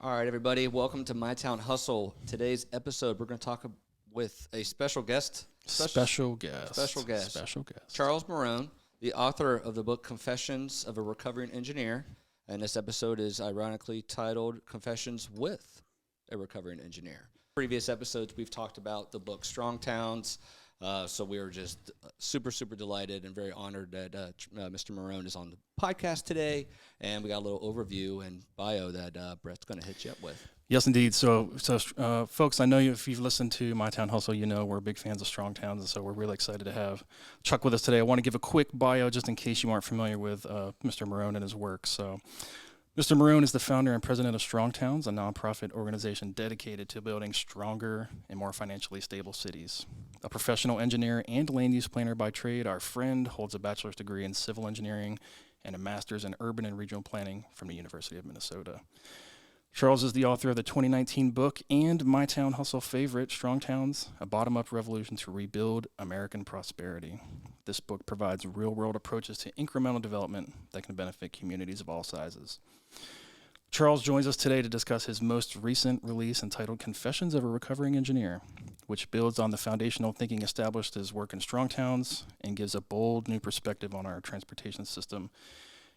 All right, everybody, welcome to My Town Hustle. Today's episode, we're going to talk with a special guest. Special guest. Charles Marohn, the author of the book Confessions of a Recovering Engineer. And this episode is ironically titled Confessions with a Recovering Engineer. Previous episodes, we've talked about the book Strong Towns. So we are just super delighted and very honored that Mr. Marohn is on the podcast today. And we got a little overview and bio that Brett's going to hit you up with. Yes, indeed. So folks, I know if you've listened to My Town Hustle, you know we're big fans of Strong Towns, and so we're really excited to have Chuck with us today. I want to give a quick bio just in case you aren't familiar with Mr. Marohn and his work. So Mr. Marohn is the founder and president of Strong Towns, a nonprofit organization dedicated to building stronger and more financially stable cities. A professional engineer and land use planner by trade, our friend holds a bachelor's degree in civil engineering and a master's in urban and regional planning from the University of Minnesota. Charles is the author of the 2019 book and My Town Hustle favorite, Strong Towns, A Bottom-Up Revolution to Rebuild American Prosperity. This book provides real-world approaches to incremental development that can benefit communities of all sizes. Charles joins us today to discuss his most recent release entitled Confessions of a Recovering Engineer, which builds on the foundational thinking established his work in Strong Towns and gives a bold new perspective on our transportation system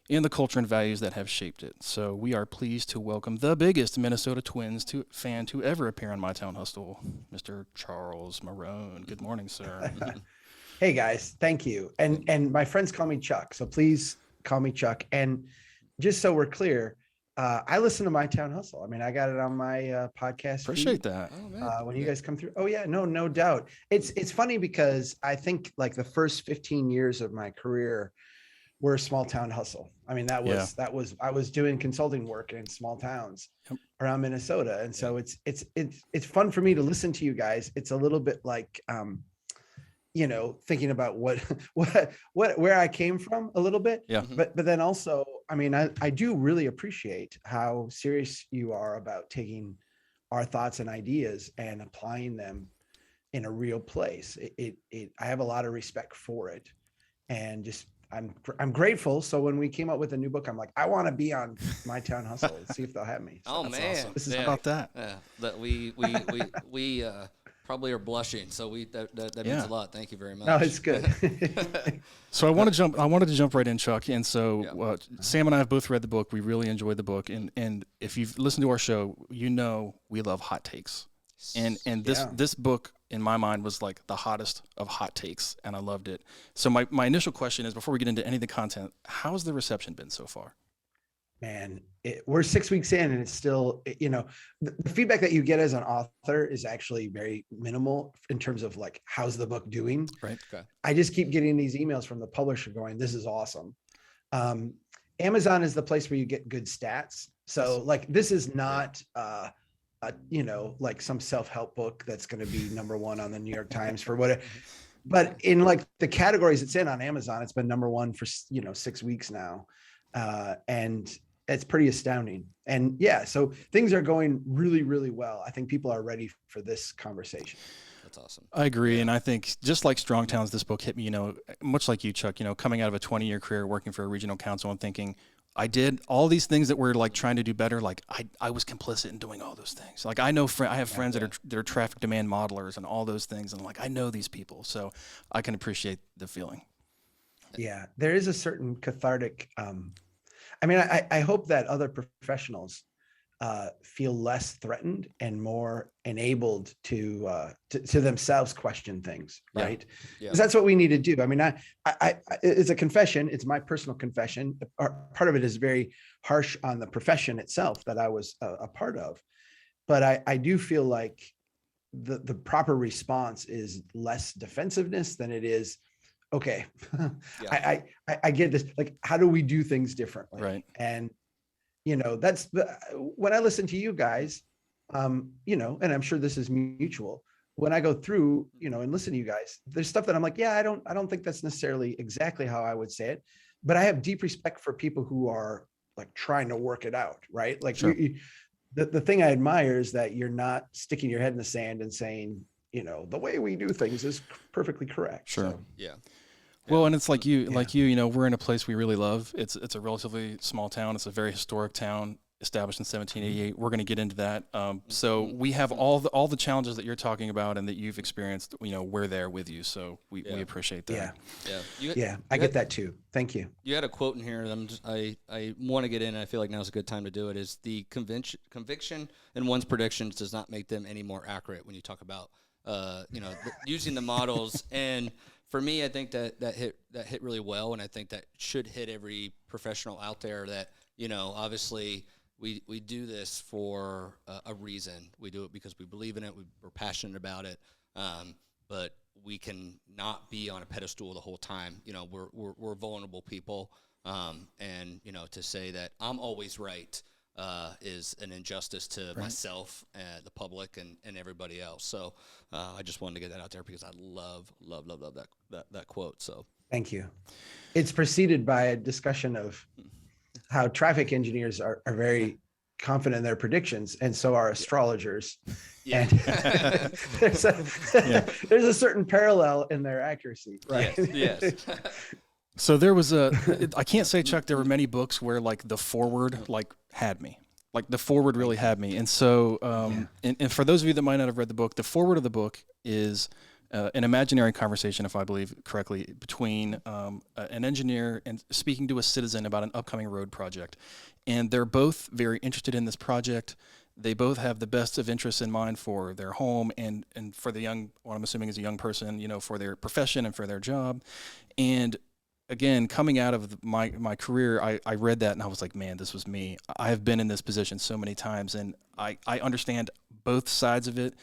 and the culture and values that have shaped it. So we are pleased to welcome the biggest Minnesota Twins fan to ever appear on My Town Hustle, Mr. Charles Marohn. Good morning, sir. Hey guys, thank you. And my friends call me Chuck, so please call me Chuck. And just so we're clear, I listen to My Town Hustle. I mean, I got it on my podcast. Appreciate that. When you guys come through. Oh yeah, no doubt. It's funny because I think like the first 15 years of my career were small town hustle. I mean, that was I was doing consulting work in small towns around Minnesota. And so it's fun for me to listen to you guys. It's a little bit like thinking about where I came from a little bit. Yeah. But then also, I mean, I do really appreciate how serious you are about taking our thoughts and ideas and applying them in a real place. I have a lot of respect for it, and just I'm grateful. So when we came up with a new book, I'm like, I want to be on My Town Hustle. Let's see if they'll have me. So Oh man, awesome. This is about that. Yeah, that we probably are blushing. So that means a lot. Thank you very much. No, it's good. So I wanted to jump right in, Chuck. And so Sam and I have both read the book. We really enjoyed the book. And if you've listened to our show, you know we love hot takes. And this book, in my mind, was like the hottest of hot takes, and I loved it. So my initial question is, before we get into any of the content, how's the reception been so far? Man, we're 6 weeks in, and it's still, the feedback that you get as an author is actually very minimal in terms of like, how's the book doing? Right. Okay. I just keep getting these emails from the publisher going, this is awesome. Amazon is the place where you get good stats. So like, this is not, like some self-help book that's going to be #1 on the New York Times for whatever. But in like the categories it's in on Amazon, it's been #1 for 6 weeks now, and it's pretty astounding. And so things are going really, really well. I think people are ready for this conversation. That's awesome. I agree, and I think just like Strong Towns, this book hit me. Much like you, Chuck. Coming out of a 20-year career working for a regional council and thinking, I did all these things that we're like trying to do better. Like I was complicit in doing all those things. Like I know I have friends that are traffic demand modelers and all those things. And like, I know these people, so I can appreciate the feeling. Yeah, there is a certain cathartic, I hope that other professionals feel less threatened and more enabled to themselves question things, right? Because that's what we need to do. I mean, I it's a confession. It's my personal confession. Part of it is very harsh on the profession itself that I was a part of, but I do feel like the proper response is less defensiveness than it is, okay, I get this. Like, how do we do things differently? Right. And that's when I listen to you guys, and I'm sure this is mutual. When I go through, and listen to you guys, there's stuff that I'm like, I don't think that's necessarily exactly how I would say it, but I have deep respect for people who are like trying to work it out. Right. Like sure. The thing I admire is that you're not sticking your head in the sand and saying, the way we do things is perfectly correct. Sure. So. Yeah. Well, and it's like you, we're in a place we really love. It's a relatively small town. It's a very historic town. established in 1788. We're going to get into that. So we have all the challenges that you're talking about and that you've experienced. We're there with you, so we appreciate that. I get that too. Thank you. You had a quote in here that I want to get in, and I feel like now's a good time to do it. Is the conviction in one's predictions does not make them any more accurate when you talk about using the models. And for me, I think that hit really well, and I think that should hit every professional out there that obviously. We do this for a reason. We do it because we believe in it. We're passionate about it. But we can not be on a pedestal the whole time. We're vulnerable people. And to say that I'm always right is an injustice to myself, the public, and everybody else. So I just wanted to get that out there because I love that quote. So thank you. It's preceded by a discussion of how traffic engineers are very confident in their predictions, and so are astrologers. Yeah. And there's a certain parallel in their accuracy, right? Yes. So there was I can't say, Chuck, there were many books where like the foreword had me. Like the foreword really had me. And so and for those of you that might not have read the book, the foreword of the book is an imaginary conversation, if I believe correctly, between an engineer and speaking to a citizen about an upcoming road project. And they're both very interested in this project. They both have the best of interests in mind for their home and for the young, what I'm assuming is a young person, for their profession and for their job. And again, coming out of my career, I read that and I was like, man, this was me. I have been in this position so many times, and I understand both sides of it.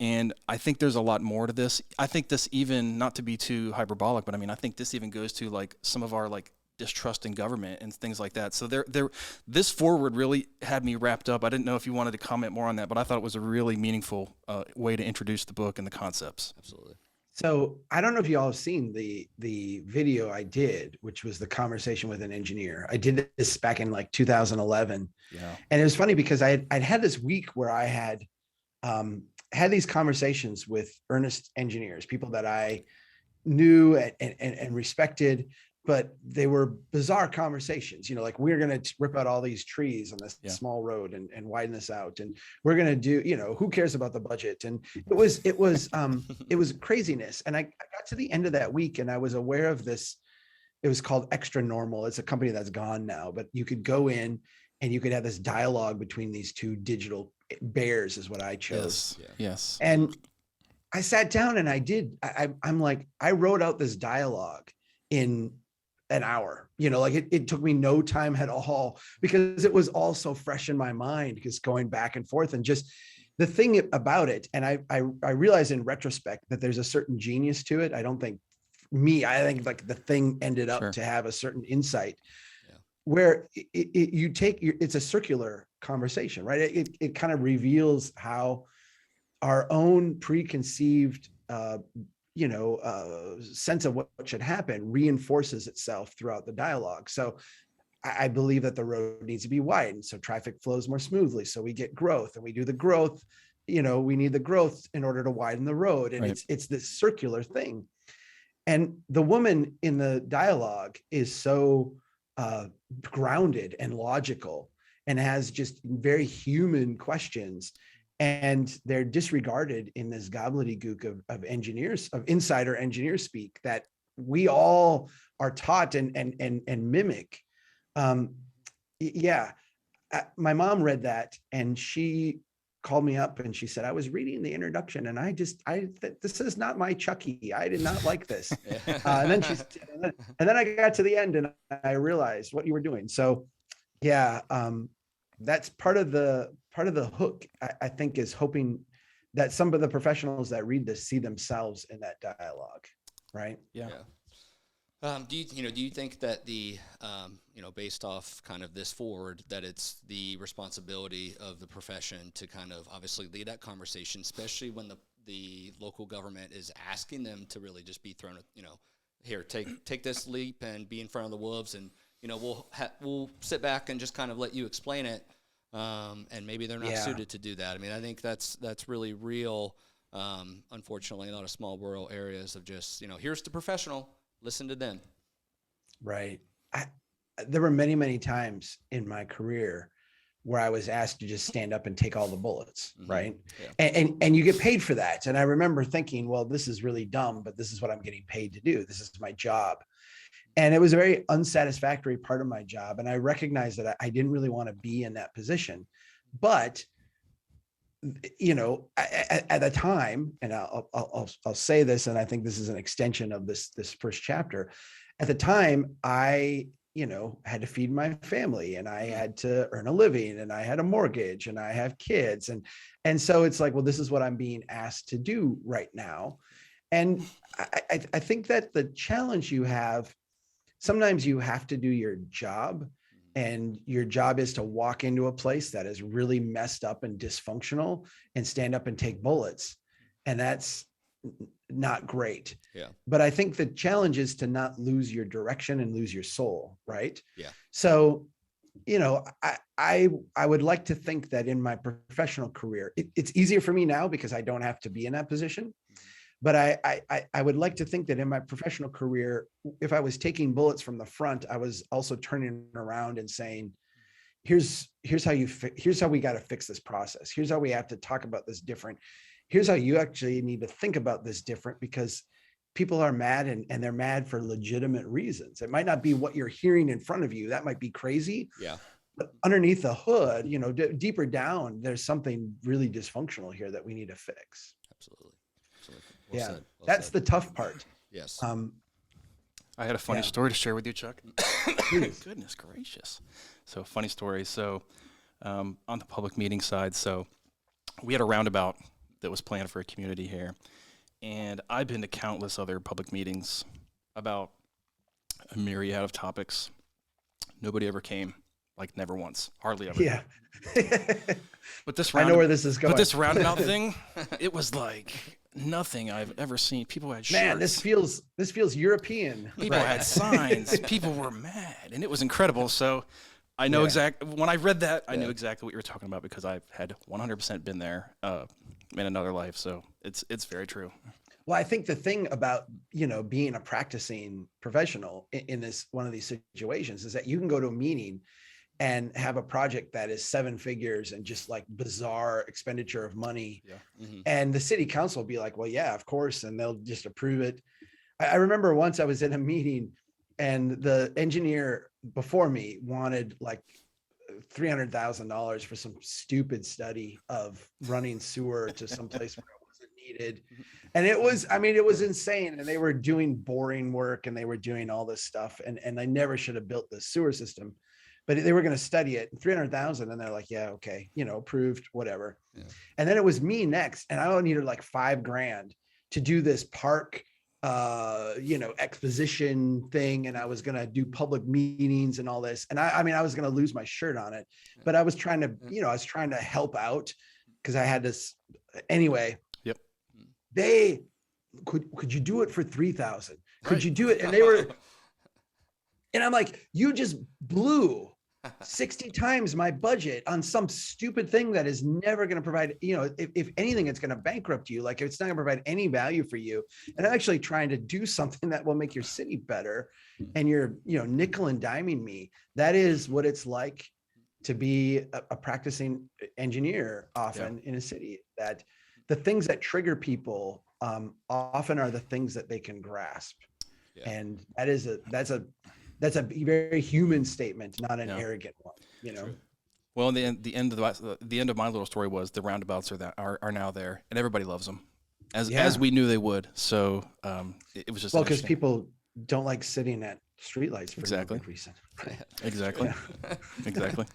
And I think there's a lot more to this. I think this even, not to be too hyperbolic, but I think this even goes to like some of our like distrust in government and things like that. So this forward really had me wrapped up. I didn't know if you wanted to comment more on that, but I thought it was a really meaningful way to introduce the book and the concepts. Absolutely. So I don't know if you all have seen the video I did, which was the conversation with an engineer. I did this back in like 2011. Yeah. And it was funny because I'd had this week where I had these conversations with earnest engineers, people that I knew and respected, but they were bizarre conversations, like we're going to rip out all these trees on this small road and widen this out. And we're going to do, who cares about the budget? And it was craziness. And I got to the end of that week and I was aware of this. It was called Extra Normal. It's a company that's gone now, but you could go in and you could have this dialogue between these two digital bears is what I chose. Yes. And I sat down and I'm like, I wrote out this dialogue in an hour, it took me no time at all because it was all so fresh in my mind, because going back and forth and just the thing about it. And I realized in retrospect that there's a certain genius to it. I think like the thing ended up to have a certain insight where it's a circular conversation, right? It kind of reveals how our own preconceived, sense of what should happen reinforces itself throughout the dialogue. So I believe that the road needs to be widened so traffic flows more smoothly. So we get growth, and we do the growth. We need the growth in order to widen the road. And it's this circular thing. And the woman in the dialogue is so grounded and logical and has just very human questions. And they're disregarded in this gobbledygook of engineers, of insider engineer speak that we all are taught and mimic. My mom read that and she called me up and she said, I was reading the introduction and this is not my Chucky. I did not like this. And then I got to the end and I realized what you were doing. So that's part of the hook, I think, is hoping that some of the professionals that read this see themselves in that dialogue, right? Yeah. Do you think that the based off kind of this forward, that it's the responsibility of the profession to kind of obviously lead that conversation, especially when the local government is asking them to really just be thrown, here, take this leap and be in front of the wolves, and we'll sit back and just kind of let you explain it. And maybe they're not suited to do that. I think that's really real. Unfortunately, in a lot of small rural areas of just, here's the professional, listen to them. Right. There were many, many times in my career where I was asked to just stand up and take all the bullets, right? Yeah. And you get paid for that. And I remember thinking, well, this is really dumb, but this is what I'm getting paid to do. This is my job. And it was a very unsatisfactory part of my job. And I recognized that I didn't really want to be in that position. But you know, at the time, and I'll say this, and I think this is an extension of this first chapter. At the time, I, you know, had to feed my family, and I had to earn a living, and I had a mortgage, and I have kids, and so it's like, well, this is what I'm being asked to do right now. And I think that the challenge you have, sometimes you have to do your job, and your job is to walk into a place that is really messed up and dysfunctional and stand up and take bullets. And that's not great. Yeah. But I think the challenge is to not lose your direction and lose your soul. Right. Yeah. So, you know, I would like to think that in my professional career, it's easier for me now because I don't have to be in that position. But I would like to think that in my professional career, if I was taking bullets from the front, I was also turning around and saying, here's how we got to fix this process. Here's how we have to talk about this different. Here's how you actually need to think about this different, because people are mad, and they're mad for legitimate reasons. It might not be what you're hearing in front of you. That might be crazy. Yeah. But underneath the hood, you know, deeper down, there's something really dysfunctional here that we need to fix. Absolutely. Well, said. That's the tough part. Yes. I had a funny story to share with you, Chuck. Goodness gracious. So funny story. So on the public meeting side, so we had a roundabout that was planned for a community here. And I've been to countless other public meetings about a myriad of topics. Nobody ever came, like never once, hardly ever. Yeah. But this I know where this is going. But this roundabout thing, it was like nothing I've ever seen. People had shirts. Man, this feels European. People had signs. People were mad, and it was incredible. So I know when I read that, I knew exactly what you were talking about, because I've had 100% been there in another life. So it's very true. Well, I think the thing about, you know, being a practicing professional in this one of these situations is that you can go to a meeting and have a project that is 7 figures and just like bizarre expenditure of money. Yeah. Mm-hmm. And the city council will be like, well, yeah, of course. And they'll just approve it. I remember once I was in a meeting and the engineer before me wanted like $300,000 for some stupid study of running sewer to some place where it wasn't needed. And it was insane. And they were doing boring work, and they were doing all this stuff. And they never should have built the sewer system. But they were going to study it, 300,000. And they're like, yeah, okay, you know, approved, whatever. Yeah. And then it was me next. And I needed like $5,000 to do this park, you know, exposition thing. And I was going to do public meetings and all this. And I was going to lose my shirt on it, but I was trying to, you know, I was trying to help out because I had this anyway. Yep. They could you do it for 3,000? Could you do it? And they were, and I'm like, you just blew 60 times my budget on some stupid thing that is never going to provide, you know, if anything, it's going to bankrupt you. Like, it's not going to provide any value for you. And I'm actually trying to do something that will make your city better. And you're, you know, nickel and diming me. That is what it's like to be a practicing engineer often in a city, that the things that trigger people often are the things that they can grasp. Yeah. And that's a very human statement, not an arrogant one, you know? True. Well, the end of my little story was the roundabouts are now there, and everybody loves them, as we knew they would. So it was just because people don't like sitting at streetlights for no good reason. Exactly. Exactly.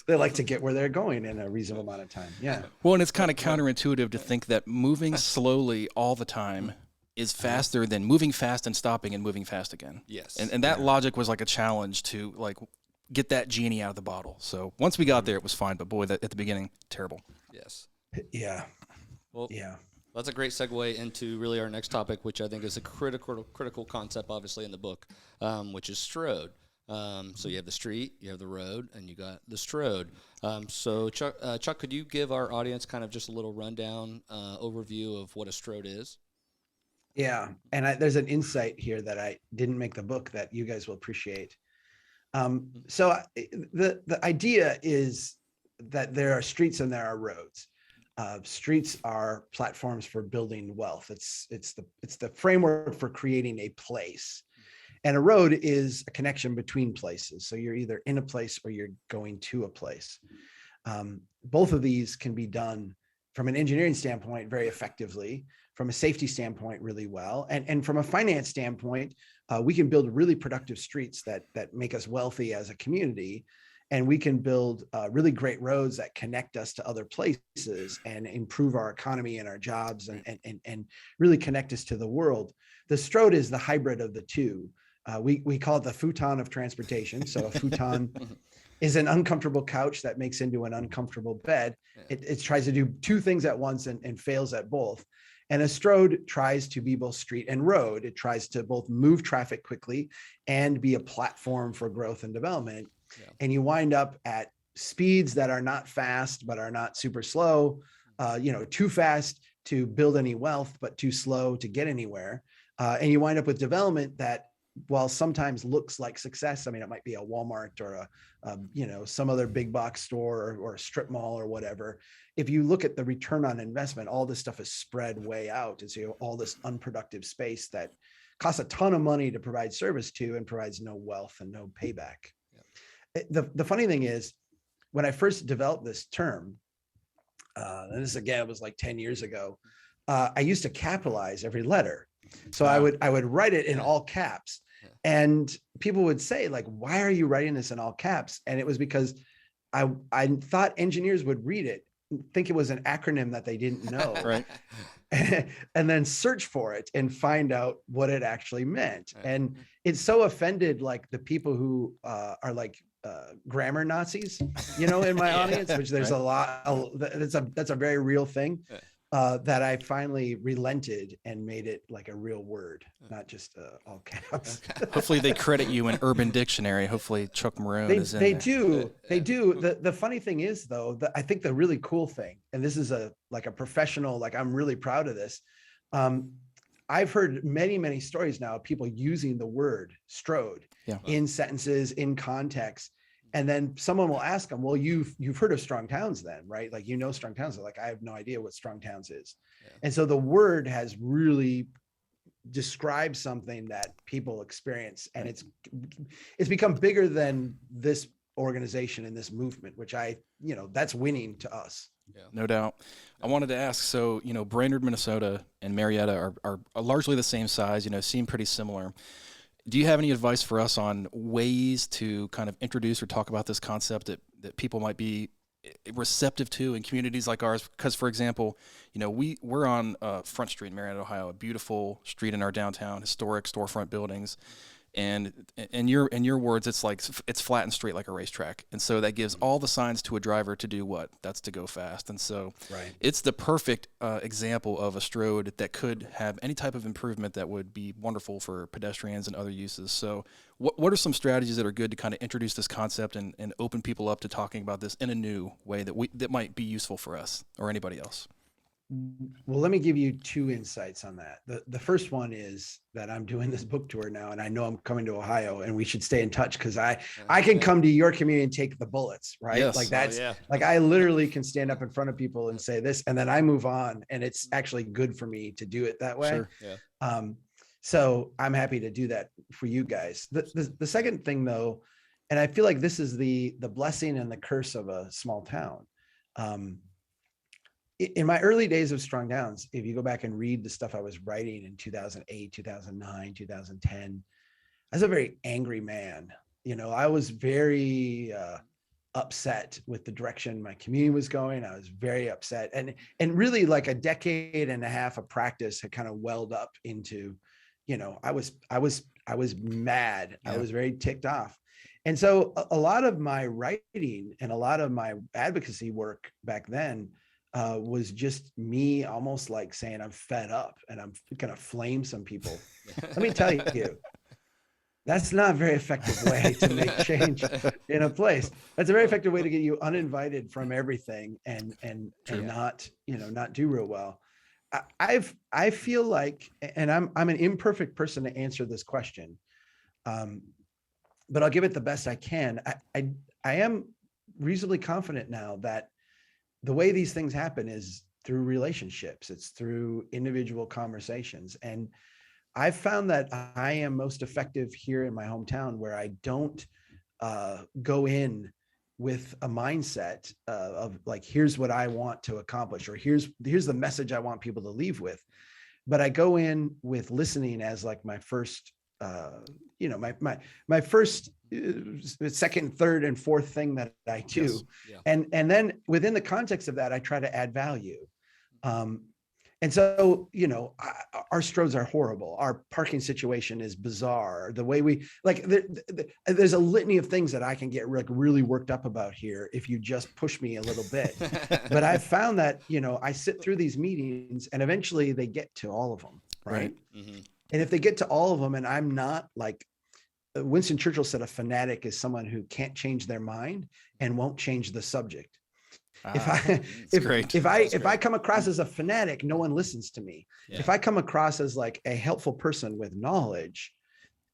They like to get where they're going in a reasonable amount of time. Yeah. Well, and it's kind of counterintuitive to think that moving slowly all the time is faster than moving fast and stopping and moving fast again. Yes. And that logic was like a challenge to like get that genie out of the bottle. So once we got there, it was fine. But boy, at the beginning, terrible. Yes. Yeah. Well, that's a great segue into really our next topic, which I think is a critical concept, obviously, in the book, which is Strode. So you have the street, you have the road, and you got the Strode. So Chuck, could you give our audience kind of just a little rundown overview of what a Strode is? Yeah, and there's an insight here that I didn't make the book that you guys will appreciate. So the idea is that there are streets and there are roads. Streets are platforms for building wealth. It's the framework for creating a place. And a road is a connection between places. So you're either in a place or you're going to a place. Both of these can be done from an engineering standpoint very effectively, from a safety standpoint really well, and from a finance standpoint, we can build really productive streets that make us wealthy as a community, and we can build really great roads that connect us to other places and improve our economy and our jobs and really connect us to the world. The Strode is the hybrid of the two. We call it the futon of transportation. So a futon is an uncomfortable couch that makes into an uncomfortable bed. It tries to do two things at once and fails at both. And a Strode tries to be both street and road. It tries to both move traffic quickly and be a platform for growth and development. Yeah. And you wind up at speeds that are not fast, but are not super slow, too fast to build any wealth, but too slow to get anywhere. And you wind up with development that, while sometimes looks like success, I mean, it might be a Walmart or some other big box store or a strip mall or whatever. If you look at the return on investment, all this stuff is spread way out. It's all this unproductive space that costs a ton of money to provide service to and provides no wealth and no payback. Yeah. The funny thing is, when I first developed this term, and this again was like 10 years ago, I used to capitalize every letter. So I would write it in all caps, and people would say, like, why are you writing this in all caps? And it was because I thought engineers would read it, think it was an acronym that they didn't know, right? And then search for it and find out what it actually meant. And it so offended like the people who are like grammar Nazis, in my audience, which there's a lot. That's a very real thing. That I finally relented and made it like a real word, not just all caps. Hopefully they credit you in Urban Dictionary. Hopefully Chuck Marohn is in there. They do. The funny thing is, though, I think the really cool thing, and this is a professional, like I'm really proud of this. I've heard many, many stories now of people using the word Strode in sentences, in context. And then someone will ask them, well, you've heard of Strong Towns then, right? Like, Strong Towns. They're like, I have no idea what Strong Towns is. Yeah. And so the word has really described something that people experience. And it's become bigger than this organization and this movement, which that's winning to us. Yeah. No doubt. I wanted to ask, so, Brainerd, Minnesota and Marietta are largely the same size, seem pretty similar. Do you have any advice for us on ways to kind of introduce or talk about this concept that people might be receptive to in communities like ours? Because, for example, we're on Front Street in Marietta, Ohio, a beautiful street in our downtown, historic storefront buildings. And in your words, it's like it's flat and straight like a racetrack. And so that gives all the signs to a driver to do what? That's to go fast. And so it's the perfect example of a Strode that could have any type of improvement that would be wonderful for pedestrians and other uses. So what are some strategies that are good to kind of introduce this concept and open people up to talking about this in a new way that might be useful for us or anybody else? Well, let me give you two insights on that. The first one is that I'm doing this book tour now, and I know I'm coming to Ohio, and we should stay in touch because I can come to your community and take the bullets, right? Yes. Like that's like I literally can stand up in front of people and say this, and then I move on, and it's actually good for me to do it that way. Sure. Yeah. So I'm happy to do that for you guys. The second thing, though, and I feel like this is the blessing and the curse of a small town. In my early days of Strong Towns, if you go back and read the stuff I was writing in 2008, 2009, 2010, I was a very angry man. I was very upset with the direction my community was going. I was very upset. And really like a decade and a half of practice had kind of welled up into, I was mad. Yeah. I was very ticked off. And so a lot of my writing and a lot of my advocacy work back then was just me almost like saying I'm fed up and I'm going to flame some people. Let me tell you, that's not a very effective way to make change in a place. That's a very effective way to get you uninvited from everything and not do real well. I feel like, and I'm an imperfect person to answer this question, but I'll give it the best I can. I am reasonably confident now that the way these things happen is through relationships. It's through individual conversations. And I've found that I am most effective here in my hometown, where I don't go in with a mindset of like, here's what I want to accomplish, or here's the message I want people to leave with. But I go in with listening as like my first, my first, second, third, and fourth thing that I do. Yes. Yeah. And then within the context of that, I try to add value. And so, our Stroads are horrible. Our parking situation is bizarre. The way we there's a litany of things that I can get really worked up about here if you just push me a little bit. But I've found that, I sit through these meetings and eventually they get to all of them. Right. Mm-hmm. And if they get to all of them, and I'm not like, Winston Churchill said, a fanatic is someone who can't change their mind and won't change the subject. If I come across as a fanatic, no one listens to me. Yeah. If I come across as like a helpful person with knowledge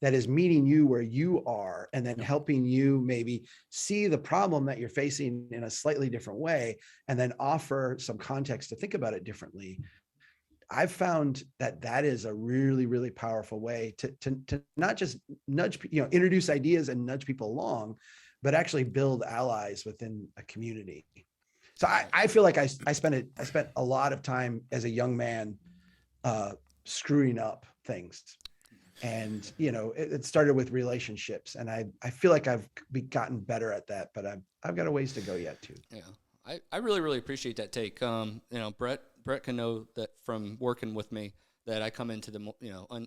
that is meeting you where you are, and then helping you maybe see the problem that you're facing in a slightly different way, and then offer some context to think about it differently, I've found that is a really, really powerful way to not just introduce ideas and nudge people along, but actually build allies within a community. So I feel like I spent a lot of time as a young man screwing up things. And, it started with relationships, and I feel like I've gotten better at that, but I've got a ways to go yet too. Yeah. I really, really appreciate that take. Brett can know that from working with me that I come into the,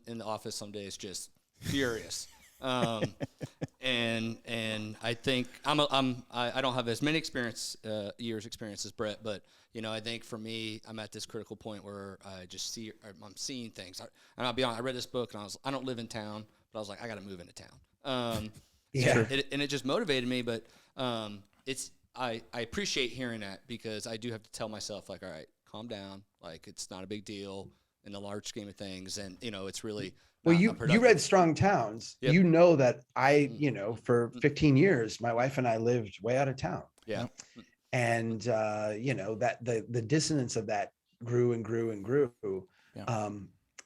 in the office some days just furious. And I think I don't have as many years experience as Brett, but I think for me, I'm at this critical point where I just I'm seeing things. And I'll be honest, I read this book and I don't live in town, but I was like, I got to move into town. Yeah. And it just motivated me, but I appreciate hearing that, because I do have to tell myself, like, all right, calm down. Like, it's not a big deal in the large scheme of things. And, it's really, well, you read Strong Towns. Yep. You know that for 15 years, my wife and I lived way out of town. Yeah. And, that the dissonance of that grew and grew and grew. Yeah.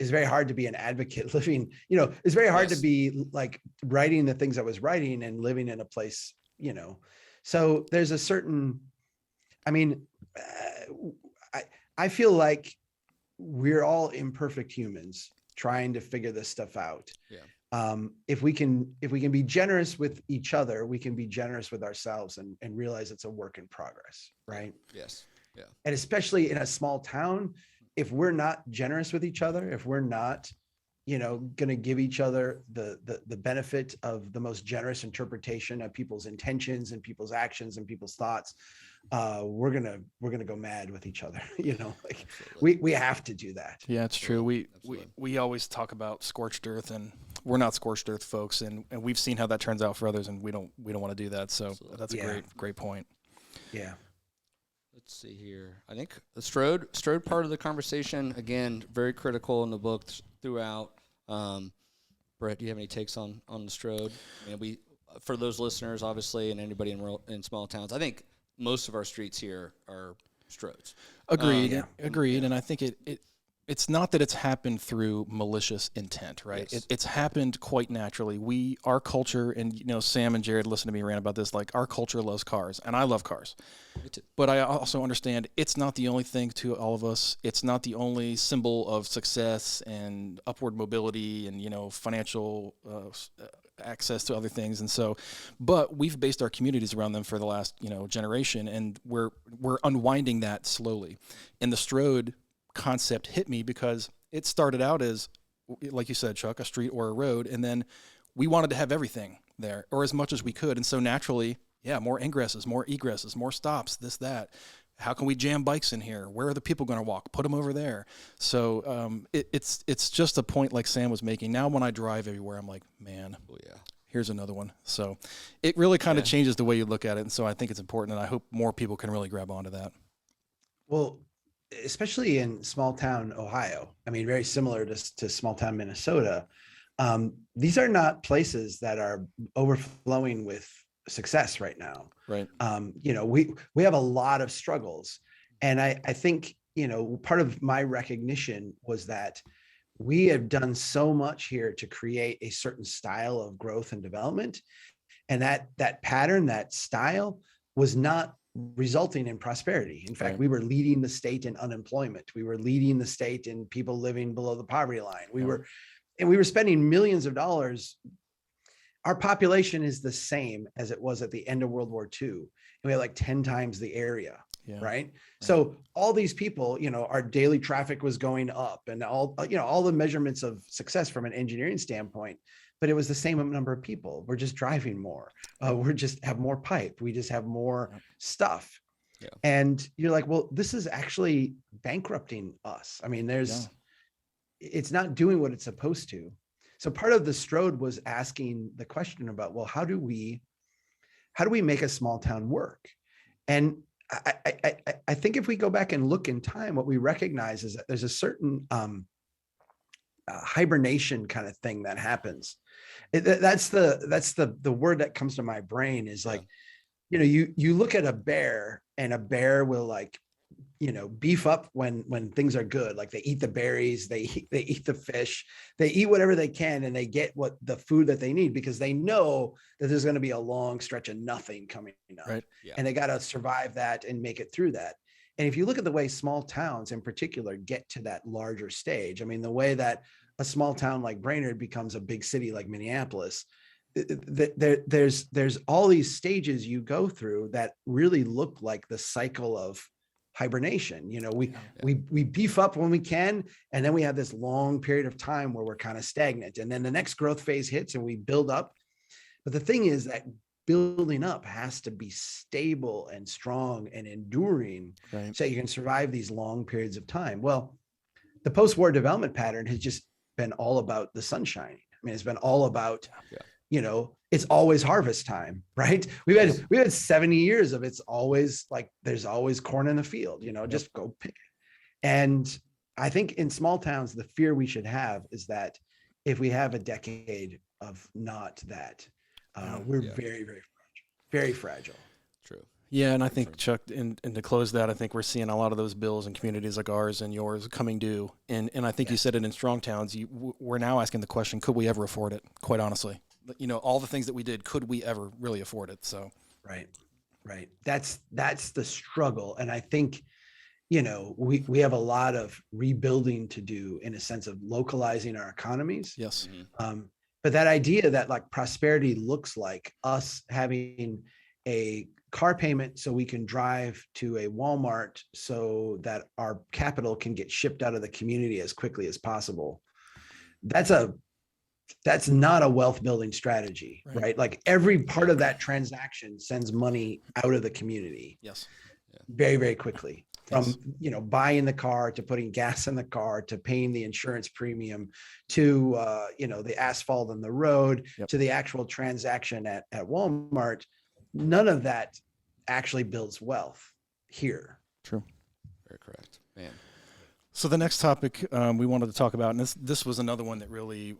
It's very hard to be an advocate living, it's very hard to be like writing the things I was writing and living in a place, so there's a certain, I feel like we're all imperfect humans trying to figure this stuff out. Yeah. If we can be generous with each other, we can be generous with ourselves and realize it's a work in progress. Right. Yes. Yeah. And especially in a small town, if we're not generous with each other, if we're not, going to give each other the benefit of the most generous interpretation of people's intentions and people's actions and people's thoughts, we're gonna go mad with each other. We have to do that. Yeah, it's true. We always talk about scorched earth, and we're not scorched earth folks, and we've seen how that turns out for others, and we don't want to do that. So that's a great point. Yeah. Let's see here. I think the Strode part of the conversation, again, very critical in the book throughout. Brett, do you have any takes on the Strode? For those listeners, obviously, and anybody in small towns, I think most of our streets here are Strodes. Agreed. Agreed. And I think it's not that it's happened through malicious intent, right? Yes. It's happened quite naturally. Our culture, and Sam and Jared listened to me rant about this, like, our culture loves cars, and I love cars. Me too. But I also understand it's not the only thing to all of us. It's not the only symbol of success and upward mobility and, financial access to other things. And so, but we've based our communities around them for the last, generation, and we're unwinding that slowly. And the Strode concept hit me because it started out as, like you said, Chuck, a street or a road, and then we wanted to have everything there, or as much as we could. And so naturally, more ingresses, more egresses, more stops, this, that. How can we jam bikes in here? Where are the people going to walk? Put them over there. So it's just a point like Sam was making. Now when I drive everywhere, I'm like, man, here's another one. So it really kind of changes the way you look at it. And so I think it's important, and I hope more people can really grab onto that. Well, especially in small town Ohio, very similar to small town Minnesota, these are not places that are overflowing with success right now. Right. You know, we have a lot of struggles, and I think, you know, part of my recognition was that we have done so much here to create a certain style of growth and development, and that pattern, that style, was not resulting in prosperity. In fact, Right. we were leading the state in unemployment. We were leading the state in people living below the poverty line. We were spending millions of dollars. Our population is the same as it was at the end of World War II, and we had like 10 times the area. Yeah. Right. So all these people, you know, our daily traffic was going up, and all, you know, all the measurements of success from an engineering standpoint, but it was the same number of people. We're just driving more. We're just have more pipe. We just have more stuff. Yeah. And you're like, well, this is actually bankrupting us. I mean, it's not doing what it's supposed to. So part of the Strode was asking the question about, well, how do we make a small town work? And I think if we go back and look in time, what we recognize is that there's a certain hibernation kind of thing that happens. That's the word that comes to my brain is like, you know, you look at a bear, and a bear will, like, you know, beef up when things are good. Like, they eat the berries, they eat the fish, they eat whatever they can, and they get the food that they need, because they know that there's going to be a long stretch of nothing coming up. Right. Yeah. And they got to survive that and make it through that. And if you look at the way small towns in particular get to that larger stage, I mean, the way that a small town like Brainerd becomes a big city like Minneapolis, there's all these stages you go through that really look like the cycle of hibernation. You know, we beef up when we can, and then we have this long period of time where we're kind of stagnant, and then the next growth phase hits and we build up. But the thing is that building up has to be stable and strong and enduring, Right. so you can survive these long periods of time. Well, the post-war development pattern has just been all about the sunshine. I mean, it's been all about, you know, it's always harvest time, right? We've had 70 years of it's always like, there's always corn in the field, you know, just go pick it. And I think in small towns, the fear we should have is that if we have a decade of not that, we're very, very fragile, very fragile. True. Yeah, and I think, Chuck, and to close that, I think we're seeing a lot of those bills in communities like ours and yours coming due. And I think you said it in strong towns. We're now asking the question, could we ever afford it, quite honestly? You know, all the things that we did, could we ever really afford it? So Right. That's the struggle. And I think, you know, we have a lot of rebuilding to do, in a sense of localizing our economies. yes. But that idea that, like, prosperity looks like us having a car payment so we can drive to a Walmart so that our capital can get shipped out of the community as quickly as possible. That's not a wealth building strategy, right? Like, every part of that transaction sends money out of the community. Yes. Very, very quickly. From, you know, buying the car, to putting gas in the car, to paying the insurance premium, to, you know, the asphalt on the road, to the actual transaction at Walmart. None of that actually builds wealth here. True. Very correct, man. So the next topic we wanted to talk about, and this was another one that really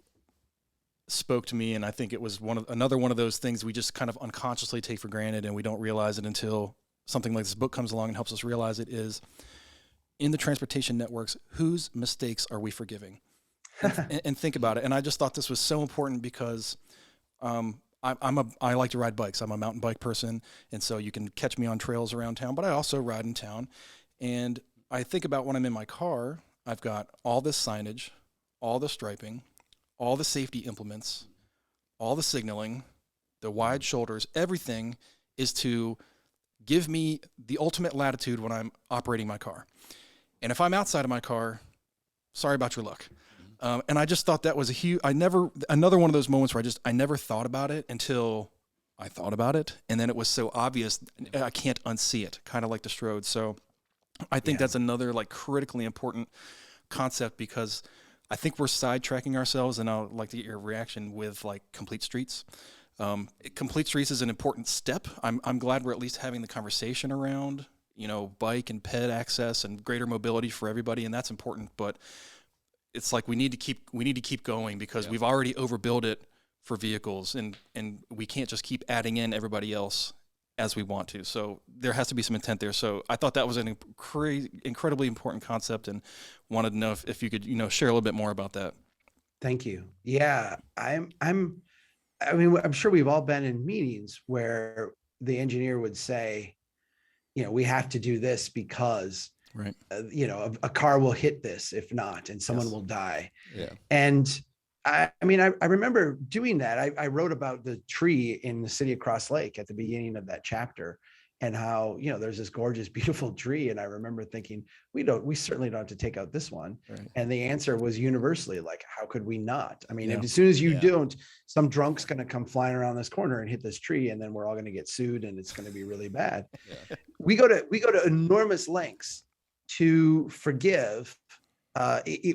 spoke to me, and I think it was another one of those things we just kind of unconsciously take for granted, and we don't realize it until something like this book comes along and helps us realize it, is in the transportation networks, whose mistakes are we forgiving? And think about it. And I just thought this was so important because I like to ride bikes. I'm a mountain bike person, and so you can catch me on trails around town, but I also ride in town. And I think about when I'm in my car, I've got all this signage, all the striping, all the safety implements, all the signaling, the wide shoulders. Everything is to give me the ultimate latitude when I'm operating my car. And if I'm outside of my car, sorry about your luck. And I just thought that was another one of those moments where I never thought about it until I thought about it. And then it was so obvious, I can't unsee it, kind of like the Strode. So I think that's another, like, critically important concept, because I think we're sidetracking ourselves, and I'll like to get your reaction with, like, complete streets. Complete streets is an important step. I'm glad we're at least having the conversation around, you know, bike and ped access and greater mobility for everybody, and that's important. But it's like we need to keep going, because we've already overbuilt it for vehicles, and we can't just keep adding in everybody else as we want to. So there has to be some intent there. So I thought that was an incredibly important concept, and wanted to know if you could, share a little bit more about that. Thank you. Yeah, I mean, I'm sure we've all been in meetings where the engineer would say, we have to do this because, right, a car will hit this if not, and someone will die. Yeah. And I remember doing that. I wrote about the tree in the city of Cross Lake at the beginning of that chapter, and how, there's this gorgeous, beautiful tree. And I remember thinking, we certainly don't have to take out this one. right. And the answer was universally like, how could we not? I mean, Yeah. as soon as you don't, some drunk's going to come flying around this corner and hit this tree, and then we're all going to get sued, and it's going to be really bad. Yeah. We go to enormous lengths to forgive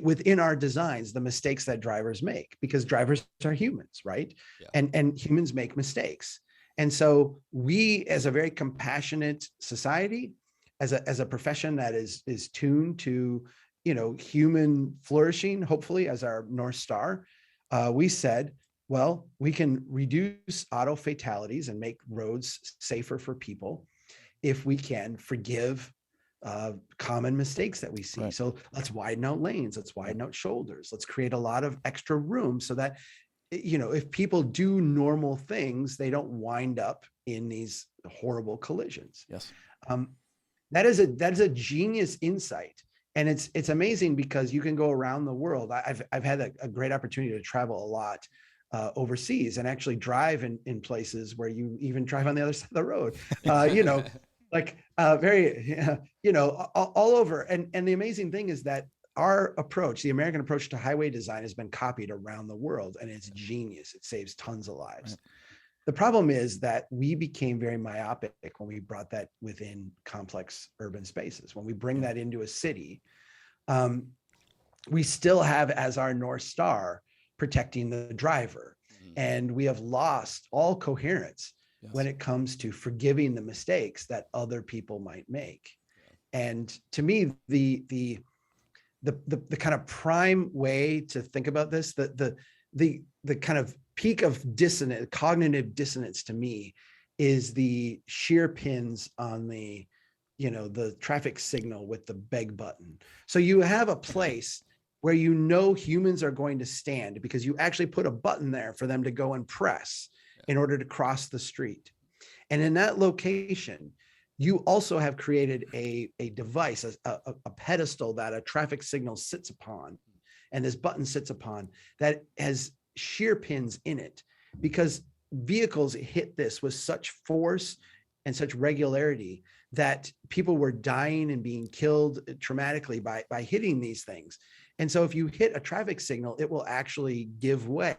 within our designs the mistakes that drivers make, because drivers are humans, right? Yeah. And humans make mistakes. And so we, as a very compassionate society, as a profession that is tuned to, human flourishing, hopefully as our North Star, we said, well, we can reduce auto fatalities and make roads safer for people if we can forgive common mistakes that we see. Right. So let's widen out lanes, let's widen out shoulders, let's create a lot of extra room so that, if people do normal things, they don't wind up in these horrible collisions. Yes. That is a genius insight. And it's amazing because you can go around the world. I've had a great opportunity to travel a lot overseas, and actually drive in places where you even drive on the other side of the road, like very, all over. And the amazing thing is that our approach, the American approach to highway design, has been copied around the world, and it's genius. It saves tons of lives. Right. The problem is that we became very myopic when we brought that within complex urban spaces. When we bring that into a city, we still have as our North Star protecting the driver. Mm-hmm. And we have lost all coherence when it comes to forgiving the mistakes that other people might make. Yeah. And to me, the kind of prime way to think about this, the kind of peak of dissonance, cognitive dissonance to me, is the shear pins on the traffic signal with the beg button. So you have a place where humans are going to stand because you actually put a button there for them to go and press in order to cross the street. And in that location, you also have created a device, a pedestal that a traffic signal sits upon, and this button sits upon, that has shear pins in it, because vehicles hit this with such force and such regularity that people were dying and being killed traumatically by hitting these things. And so if you hit a traffic signal, it will actually give way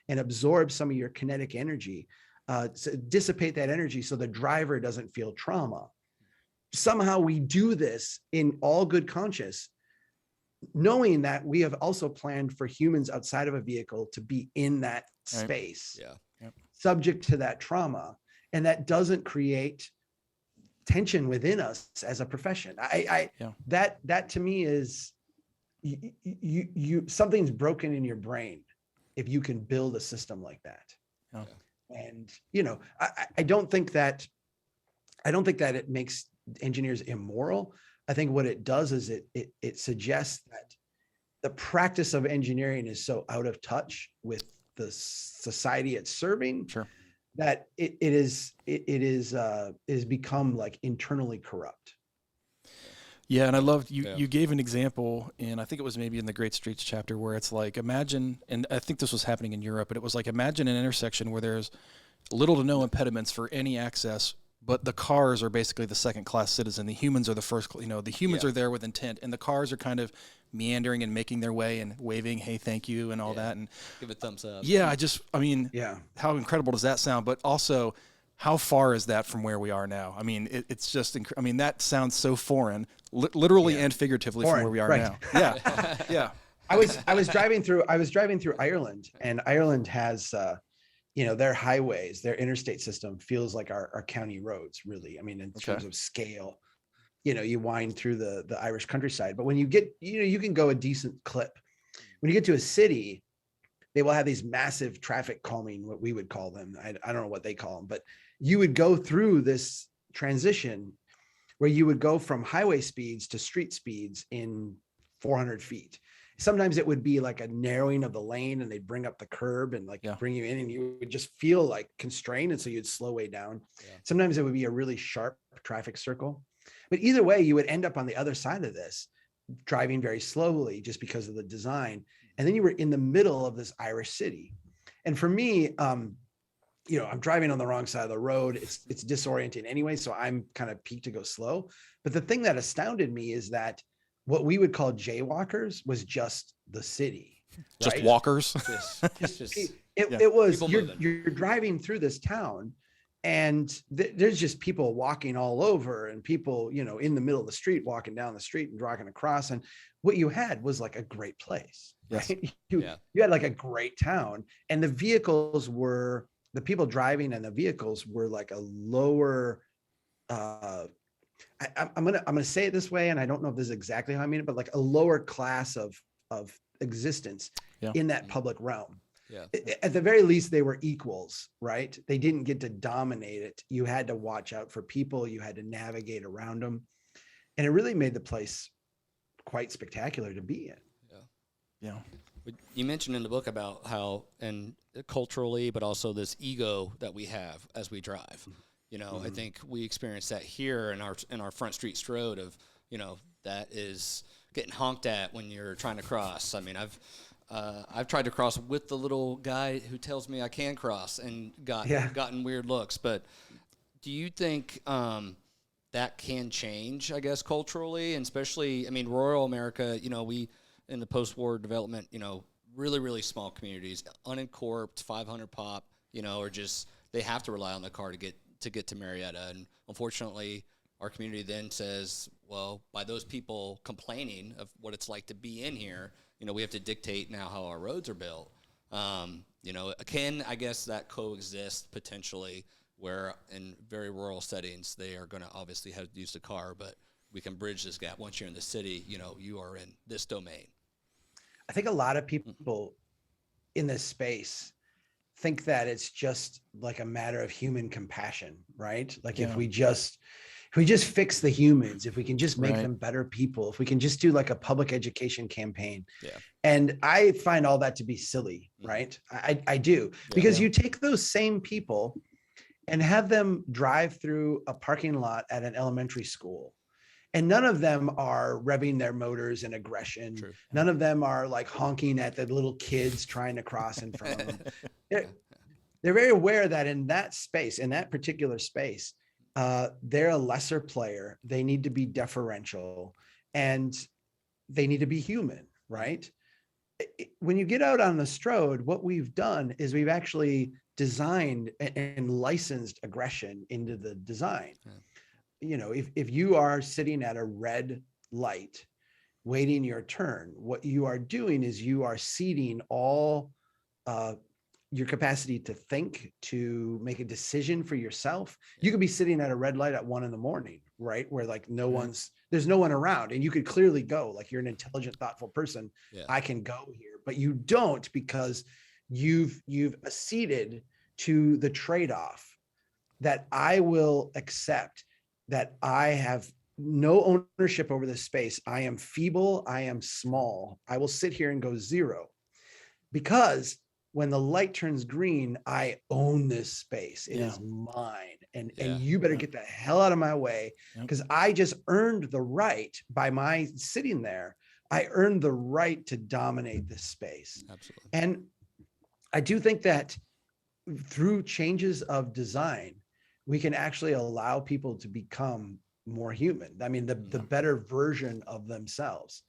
and absorb some of your kinetic energy, dissipate that energy so the driver doesn't feel trauma. Somehow we do this in all good conscience, knowing that we have also planned for humans outside of a vehicle to be in that space, subject to that trauma. And that doesn't create tension within us as a profession. That to me is, you something's broken in your brain if you can build a system like that. Yeah. And I don't think that it makes engineers immoral. I think what it does is it suggests that the practice of engineering is so out of touch with the society it's serving, that it is become like internally corrupt. Yeah, and I loved you gave an example, and I think it was maybe in the Great Streets chapter, where it's like, imagine, and I think this was happening in Europe, but it was like, imagine an intersection where there's little to no impediments for any access, but the cars are basically the second-class citizen. The humans are the first, the humans are there with intent, and the cars are kind of meandering and making their way and waving, hey, thank you, and all that. And give a thumbs up. Yeah, how incredible does that sound? But also, how far is that from where we are now? I mean, it's just, that sounds so foreign, literally and figuratively, from where we are now. Yeah, yeah. I was driving through Ireland, and Ireland has, their highways, their interstate system feels like our county roads, really. I mean, in terms of scale, you wind through the Irish countryside, but when you get, you can go a decent clip. When you get to a city, they will have these massive traffic calming, what we would call them. I don't know what they call them, but you would go through this transition where you would go from highway speeds to street speeds in 400 feet. Sometimes it would be like a narrowing of the lane, and they'd bring up the curb and bring you in, and you would just feel like constrained. And so you'd slow way down. Yeah. Sometimes it would be a really sharp traffic circle, but either way, you would end up on the other side of this, driving very slowly just because of the design. And then you were in the middle of this Irish city. And for me, I'm driving on the wrong side of the road. It's disorienting anyway. So I'm kind of peaked to go slow. But the thing that astounded me is that what we would call jaywalkers was just the city. Just right? Walkers. It was, you're driving through this town, and there's just people walking all over, and people, in the middle of the street, walking down the street and walking across. And what you had was like a great place. Yes. Right? You had like a great town, and the people driving and the vehicles were like a lower, I'm gonna say it this way, and I don't know if this is exactly how I mean it, but like a lower class of existence in that public realm. Yeah. At the very least, they were equals, right? They didn't get to dominate it. You had to watch out for people. You had to navigate around them, and it really made the place quite spectacular to be in. Yeah. You mentioned in the book about how, and culturally, but also this ego that we have as we drive. I think we experience that here in our Front Street Road of, that is getting honked at when you're trying to cross. I mean, I've tried to cross with the little guy who tells me I can cross and gotten weird looks. But do you think that can change, I guess, culturally, and especially, rural America, we, in the post-war development, really, really small communities, unencorped, 500 pop, or just, they have to rely on the car to get to Marietta. And unfortunately, our community then says, well, by those people complaining of what it's like to be in here, we have to dictate now how our roads are built. Can, I guess, that coexist potentially, where in very rural settings, they are going to obviously have to use the car, but we can bridge this gap. Once you're in the city, you are in this domain. I think a lot of people in this space think that it's just like a matter of human compassion, right? Like if we just fix the humans, if we can just make them better people, if we can just do like a public education campaign. Yeah. And I find all that to be silly, right? I do, because you take those same people and have them drive through a parking lot at an elementary school, and none of them are revving their motors in aggression. True. None of them are like honking at the little kids trying to cross in front of them. They're very aware that in that space, in that particular space, they're a lesser player. They need to be deferential, and they need to be human, right? When you get out on the Strode, what we've done is we've actually designed and licensed aggression into the design. Yeah. If you are sitting at a red light waiting your turn, what you are doing is you are ceding all your capacity to think, to make a decision for yourself. You could be sitting at a red light at 1 a.m, right? Where like there's no one around, and you could clearly go, like, you're an intelligent, thoughtful person. Yeah. I can go here, but you don't, because you've acceded to the trade-off that I will accept that I have no ownership over this space. I am feeble. I am small. I will sit here and go 0, because when the light turns green, I own this space. It is mine. And you better get the hell out of my way, because I just earned the right by my sitting there. I earned the right to dominate this space. Absolutely. And I do think that through changes of design, we can actually allow people to become more human. I mean, the better version of themselves.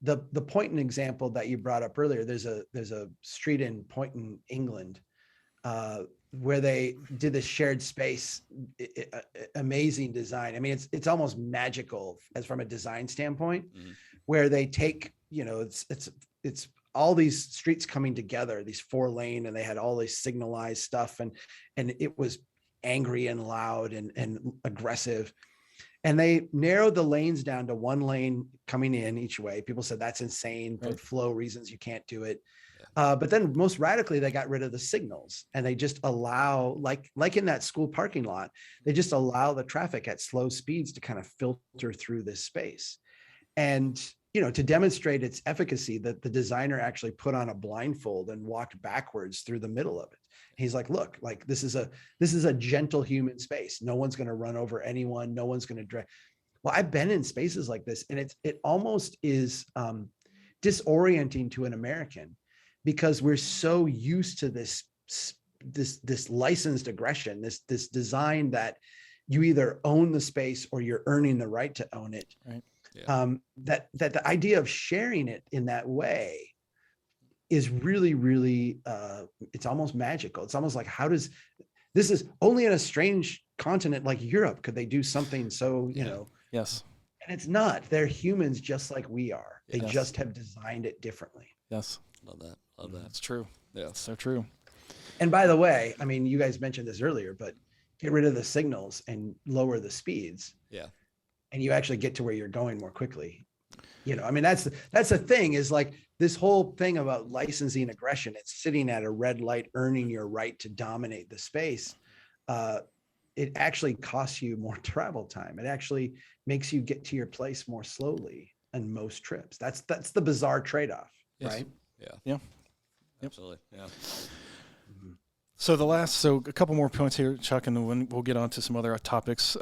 The Poynton example that you brought up earlier, there's a street in Poynton, England, where they did this shared space, amazing design. I mean, it's almost magical as from a design standpoint, where they take, it's all these streets coming together, these 4-lane, and they had all this signalized stuff, and it was angry and loud and aggressive. And they narrowed the lanes down to 1 lane coming in each way. People said that's insane for flow reasons. You can't do it. But then most radically, they got rid of the signals, and they just allow, like in that school parking lot, they just allow the traffic at slow speeds to kind of filter through this space. And, to demonstrate its efficacy, that the designer actually put on a blindfold and walked backwards through the middle of it. He's like, look, like this is a gentle human space. No one's going to run over anyone. No one's going to drag. Well, I've been in spaces like this, and it almost is disorienting to an American, because we're so used to this licensed aggression, this design that you either own the space or you're earning the right to own it. Right. Yeah. That the idea of sharing it in that way is really, really, it's almost magical. It's almost like, this is only in a strange continent like Europe could they do something so, Yes. and it's not. They're humans just like we are. They Yes. just have designed it differently. Yes. Love that. Love that. That's true. Yeah. So true. And by the way, I mean, you guys mentioned this earlier, but get rid of the signals and lower the speeds, Yeah. and you actually get to where you're going more quickly. I mean, that's the thing, is like this whole thing about licensing aggression. It's sitting at a red light, earning your right to dominate the space. It actually costs you more travel time. It actually makes you get to your place more slowly on most trips. That's the bizarre trade-off, Yes. right? Yeah. Yeah. Absolutely. Yeah. So a couple more points here, Chuck, and then we'll get on to some other topics.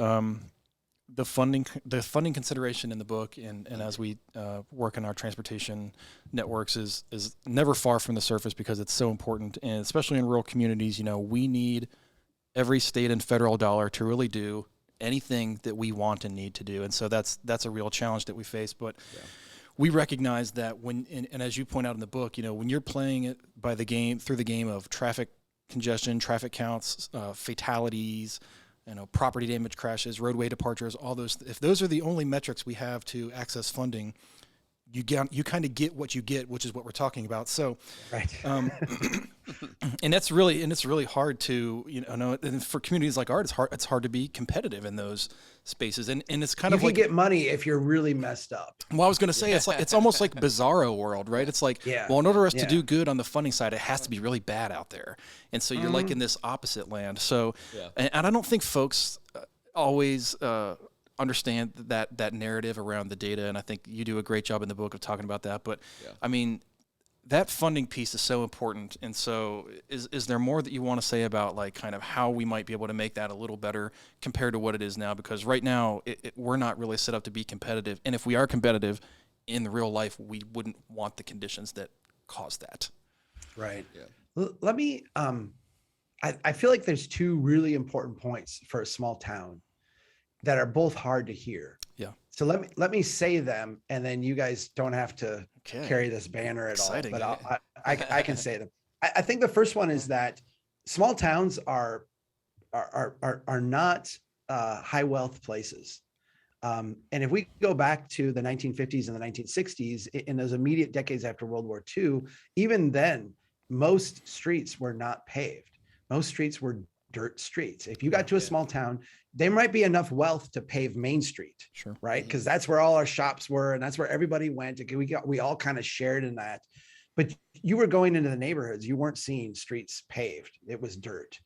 The funding consideration in the book, and as we work in our transportation networks, is never far from the surface, because it's so important, and especially in rural communities. We need every state and federal dollar to really do anything that we want and need to do, and so that's a real challenge that we face. But we recognize that and as you point out in the book, when you're playing it through the game of traffic congestion, traffic counts, fatalities, property damage, crashes, roadway departures, all those. If those are the only metrics we have to access funding, you kind of get what you get, which is what we're talking about. So, Right. and it's really hard to, and for communities like ours, it's hard to be competitive in those spaces. And it's kind You of can like, get money if you're really messed up. well, I was going to say, it's almost like bizarro world, right? It's like, Yeah. well, in order for us to Yeah. do good on the funding side, it has to be really bad out there. And so you're like in this opposite land. So, Yeah. and I don't think folks always understand that narrative around the data. And I think you do a great job in the book of talking about that. But Yeah. I mean, that funding piece is so important. And so is there more that you want to say about like kind of how we might be able to make that a little better compared to what it is now? Because right now we're not really set up to be competitive. And if we are competitive in the real life, we wouldn't want the conditions that cause that. Right. Yeah. Let me, I feel like there's two really important points for a small town that are both hard to hear. Yeah. So let me say them, and then you guys don't have to Okay. carry this banner at Exciting. all, but I can say them. I think the first one is that small towns are not high wealth places. And if we go back to the 1950s and the 1960s, in those immediate decades after World War II, even then, most streets were not paved. Most streets were dirt streets. If you got to a small town, there might be enough wealth to pave Main Street, Sure. right? Because that's where all our shops were, and that's where everybody went. We all kind of shared in that. But you were going into the neighborhoods, you weren't seeing streets paved. It was dirt.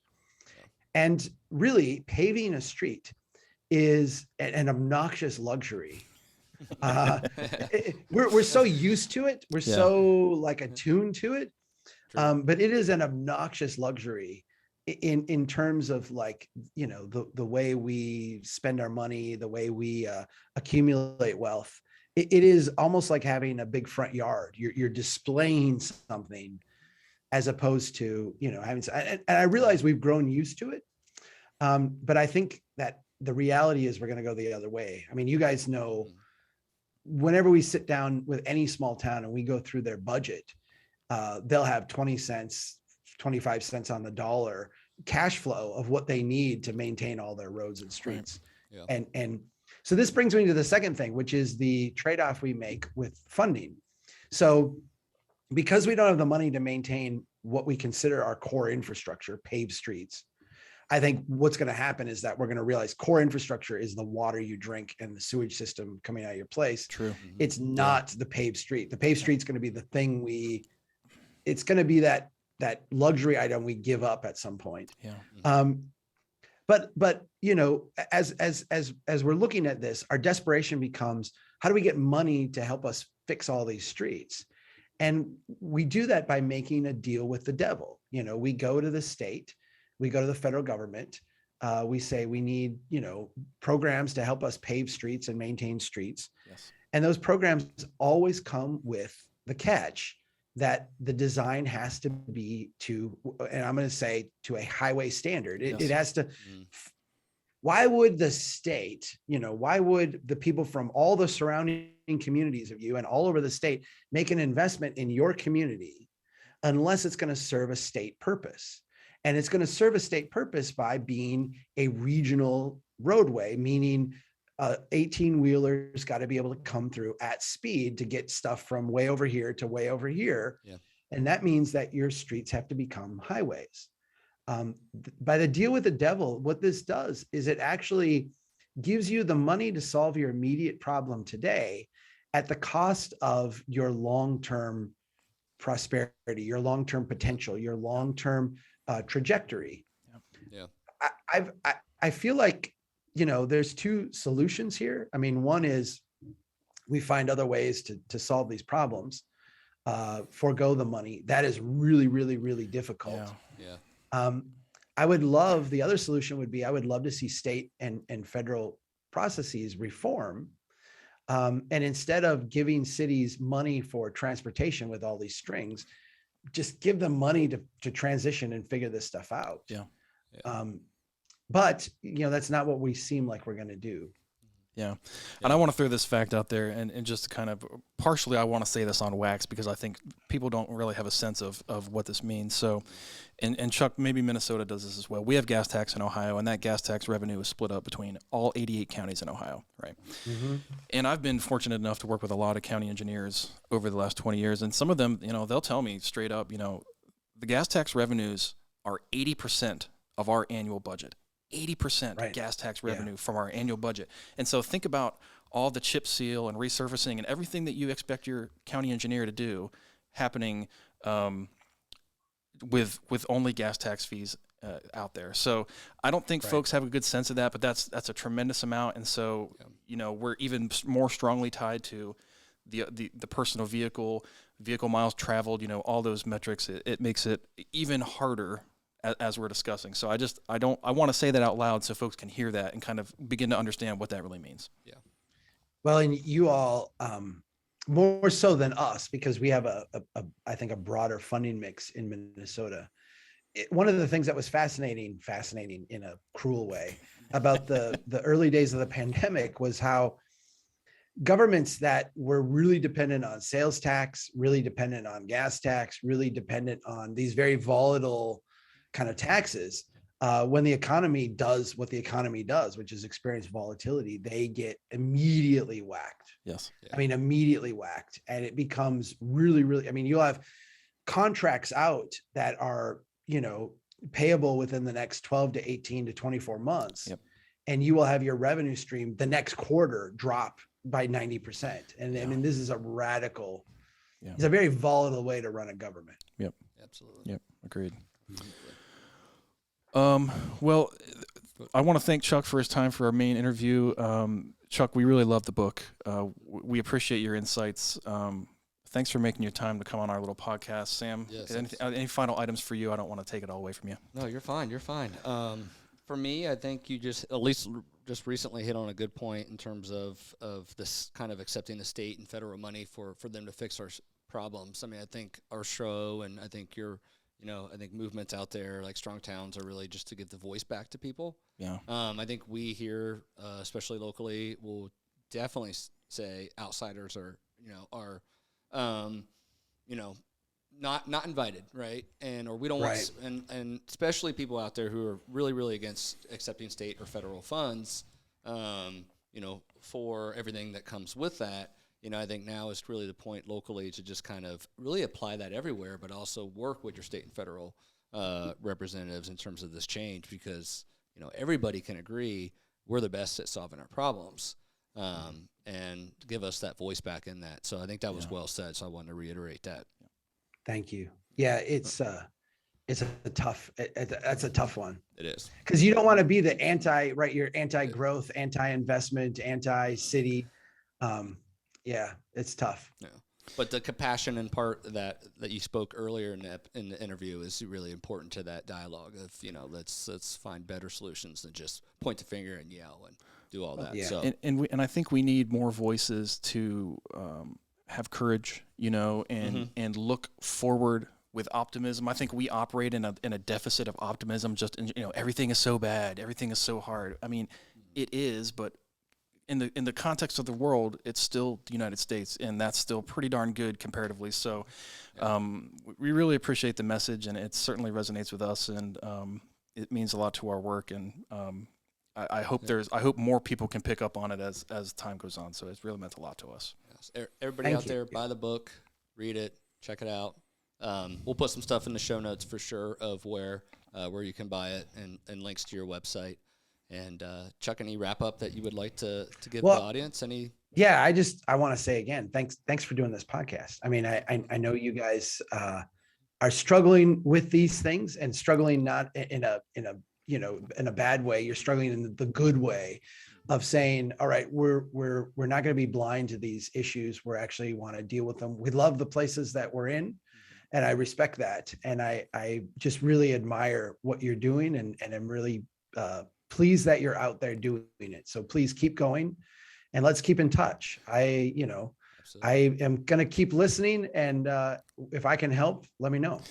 And really, paving a street is an obnoxious luxury. We're so used to it. We're so like attuned to it. But it is an obnoxious luxury in terms of like, the way we spend our money, the way we accumulate wealth. It is almost like having a big front yard. You're displaying something as opposed to, having, and I realize we've grown used to it. But I think that the reality is we're going to go the other way. I mean, you guys know, whenever we sit down with any small town and we go through their budget, they'll have 20 cents, 25 cents on the dollar cash flow of what they need to maintain all their roads and streets. Right. Yeah. And so this brings me to the second thing, which is the trade-off we make with funding. So because we don't have the money to maintain what we consider our core infrastructure, paved streets, I think what's going to happen is that we're going to realize core infrastructure is the water you drink and the sewage system coming out of your place. True. It's not the paved street. The paved street's going to be the thing we it's going to be that luxury item we give up at some point. Yeah. But as we're looking at this, our desperation becomes, how do we get money to help us fix all these streets? And we do that by making a deal with the devil. We go to the state, we go to the federal government, we say we need, programs to help us pave streets and maintain streets. Yes. And those programs always come with the catch that the design has to be and I'm going to say to a highway standard. It has to. Why would the state, why would the people from all the surrounding communities of you and all over the state make an investment in your community unless it's going to serve a state purpose? And it's going to serve a state purpose by being a regional roadway, meaning 18-wheelers got to be able to come through at speed to get stuff from way over here to way over here. Yeah. And that means that your streets have to become highways. By the deal with the devil, what this does is it actually gives you the money to solve your immediate problem today at the cost of your long-term prosperity, your long-term potential, your long-term trajectory. Yeah. I feel like, there's two solutions here. I mean, one is we find other ways to solve these problems, forego the money. That is really, really, really difficult. Yeah. The other solution would be, I would love to see state and federal processes reform. And instead of giving cities money for transportation with all these strings, just give them money to transition and figure this stuff out. Yeah. But that's not what we seem like we're going to do. Yeah. And I want to throw this fact out there and just to kind of partially, I want to say this on wax because I think people don't really have a sense of what this means. So, and Chuck, maybe Minnesota does this as well. We have gas tax in Ohio, and that gas tax revenue is split up between all 88 counties in Ohio, right? Mm-hmm. And I've been fortunate enough to work with a lot of county engineers over the last 20 years, and some of them, they'll tell me straight up, the gas tax revenues are 80% of our annual budget. 80% right. gas tax revenue from our annual budget. And so think about all the chip seal and resurfacing and everything that you expect your county engineer to do happening with only gas tax fees out there. So I don't think folks have a good sense of that, but that's a tremendous amount. And so, we're even more strongly tied to the personal vehicle miles traveled, all those metrics. It makes it even harder as we're discussing. So I want to say that out loud so folks can hear that and kind of begin to understand what that really means. Yeah. Well, and you all, more so than us, because we have I think a broader funding mix in Minnesota. One of the things that was fascinating in a cruel way about the early days of the pandemic was how governments that were really dependent on sales tax, really dependent on gas tax, really dependent on these very volatile kind of taxes, when the economy does what the economy does, which is experience volatility, they get immediately whacked. Yes. I mean, immediately whacked. And it becomes really, really, you'll have contracts out that are, payable within the next 12 to 18 to 24 months. Yep. And you will have your revenue stream the next quarter drop by 90%. And I mean, this is a radical, it's a very volatile way to run a government. Yep. Absolutely. Yep. Agreed. Well, I want to thank Chuck for his time for our main interview. Chuck, we really love the book. We appreciate your insights. Thanks for making your time to come on our little podcast, Sam. Yes, any final items for you? I don't want to take it all away from you. No, you're fine. You're fine. For me, I think you just recently hit on a good point in terms of this kind of accepting the state and federal money for them to fix our problems. I mean, I think our show and I think I think movements out there like Strong Towns are really just to give the voice back to people. Yeah. I think we here, especially locally, will definitely say outsiders are not invited, right? Or we don't want, and especially people out there who are really, really against accepting state or federal funds, for everything that comes with that. I think now is really the point locally to just kind of really apply that everywhere, but also work with your state and federal representatives in terms of this change because, everybody can agree we're the best at solving our problems and give us that voice back in that. So I think that was well said, so I wanted to reiterate that. Thank you. Yeah, it's a tough. That's a tough one. It is. Because you don't want to be the right? You're anti-growth, anti-investment, anti-city. Yeah, it's tough. Yeah. But the compassion and part that you spoke earlier in the interview is really important to that dialogue of, let's find better solutions than just point the finger and yell and do all that. Yeah. So And I think we need more voices to have courage, and look forward with optimism. I think we operate in a deficit of optimism. Just everything is so bad, everything is so hard. I mean, it is, but in the context of the world, it's still the United States, and that's still pretty darn good comparatively. So, we really appreciate the message, and it certainly resonates with us, and it means a lot to our work. And I hope more people can pick up on it as time goes on. So it's really meant a lot to us. Yes. Everybody out there, buy the book, read it, check it out. We'll put some stuff in the show notes for sure of where you can buy it and links to your website. And Chuck, any wrap up that you would like to give the audience? Yeah, I want to say again, thanks for doing this podcast. I mean, I know you guys are struggling with these things, and struggling not in a bad way. You're struggling in the good way of saying, all right, we're not going to be blind to these issues. We actually want to deal with them. We love the places that we're in, and I respect that. And I just really admire what you're doing, and I'm really pleased that you're out there doing it. So please keep going, and let's keep in touch. I am going to keep listening, and if I can help, let me know.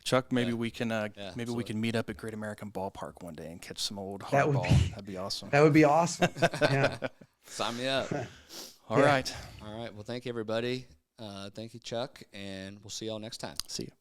Chuck, maybe we can we can meet up at Great American Ballpark one day and catch some old That would hardball. be- That'd be awesome. That would be awesome. Yeah. Sign me up. All right. All right. Well, thank you, everybody. Thank you, Chuck, and we'll see y'all next time. See you.